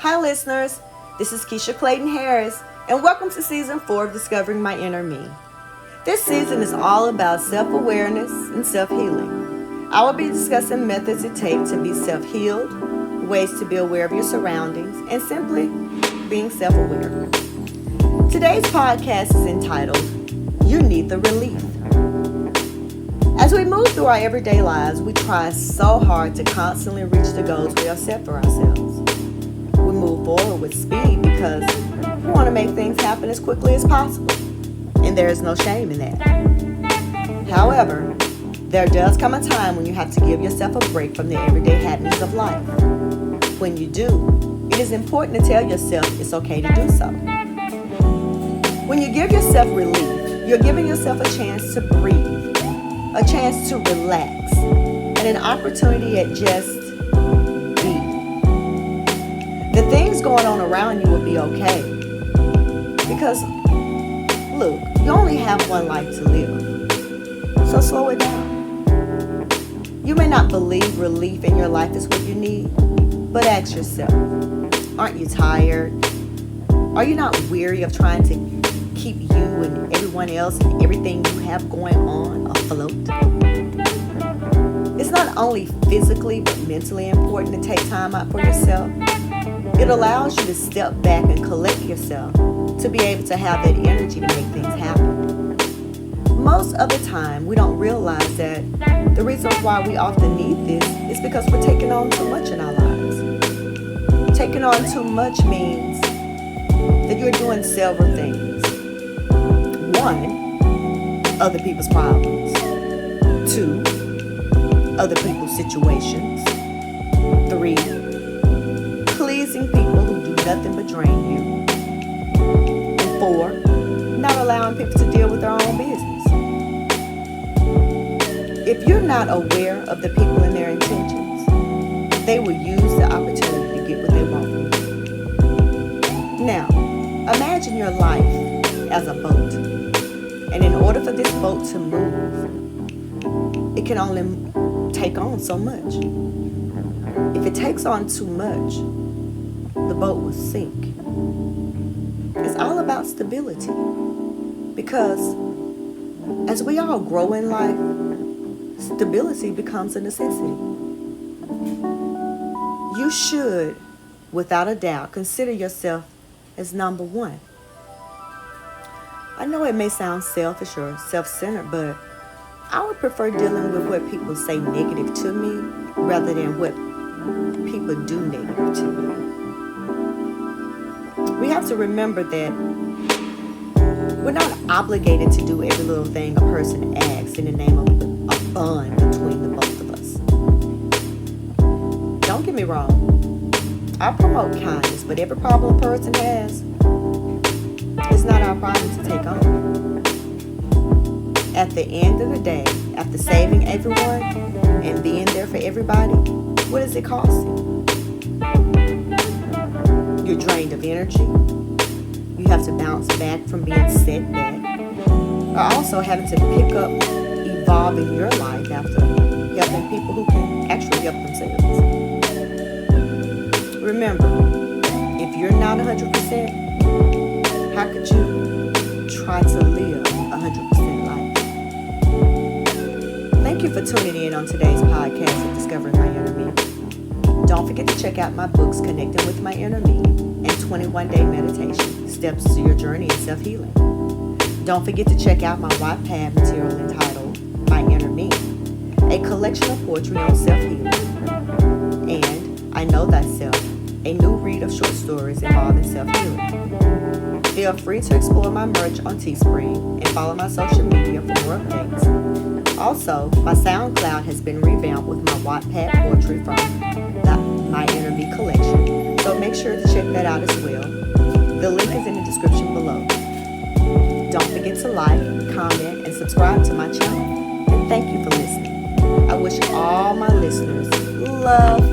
Hi listeners, this is Keesha Clayton Harris, and welcome to Season 4 of Discovering My Inner Me. This season is all about self-awareness and self-healing. I will be discussing methods it takes to be self-healed, ways to be aware of your surroundings, and simply being self-aware. Today's podcast is entitled, You Need the Relief. As we move through our everyday lives, we try so hard to constantly reach the goals we have set for ourselves. We move forward with speed because we want to make things happen as quickly as possible, and there is no shame in that. However, there does come a time when you have to give yourself a break from the everyday happenings of life. When you do, it is important to tell yourself it's okay to do so. When you give yourself relief, you're giving yourself a chance to breathe, a chance to relax, and an opportunity at just be. The things going on around you will be okay. Because, look, you only have one life to live. So slow it down. You may not believe relief in your life is what you need, but ask yourself, aren't you tired? Are you not weary of trying to keep you and everyone else and everything you have going on afloat? It's not only physically but mentally important to take time out for yourself. It allows you to step back and collect yourself to be able to have that energy to make things happen. Most of the time, we don't realize that the reason why we often need this is because we're taking on too much in our lives. Taking on too much means that you're doing several things. 1, other people's problems. 2, other people's situations. 3, pleasing people who do nothing but drain you. And 4, not allowing people to deal with their own business. If you're not aware of the people and their intentions, they will use the opportunity to get what they want. Now, imagine your life as a boat. And in order for this boat to move, it can only take on so much. If it takes on too much, the boat will sink. It's all about stability. Because as we all grow in life, stability becomes a necessity. You should, without a doubt, consider yourself as number one. I know it may sound selfish or self-centered, but I would prefer dealing with what people say negative to me rather than what people do negative to me. We have to remember that we're not obligated to do every little thing a person asks in the name of a bond between the both of us. Don't get me wrong. I promote kindness, but every problem a person has, it's not our problem to take on. At the end of the day, after saving everyone and being there for everybody, what does it cost you? You're drained of energy. You have to bounce back from being set back. Or also having to pick up, evolving your life after helping people who can actually help themselves. Remember, if you're not 100%, how could you try to live 100% life? Thank you for tuning in on today's podcast of Discovering My Inner Me. Don't forget to check out my books, Connecting with My Inner Me and 21-Day Meditation, Steps to Your Journey in Self-Healing. Don't forget to check out my Wattpad material entitled My Inner Me, a collection of poetry on self-healing. And I Know Thyself, a new read of short stories involving self-healing. Feel free to explore my merch on Teespring and follow my social media for more updates. Also, my SoundCloud has been revamped with my Wattpad poetry from the My Inner Me collection, so make sure to check that out as well. The link is in the description below. Don't forget to like, comment, and subscribe to my channel. And thank you for listening. I wish all my listeners love,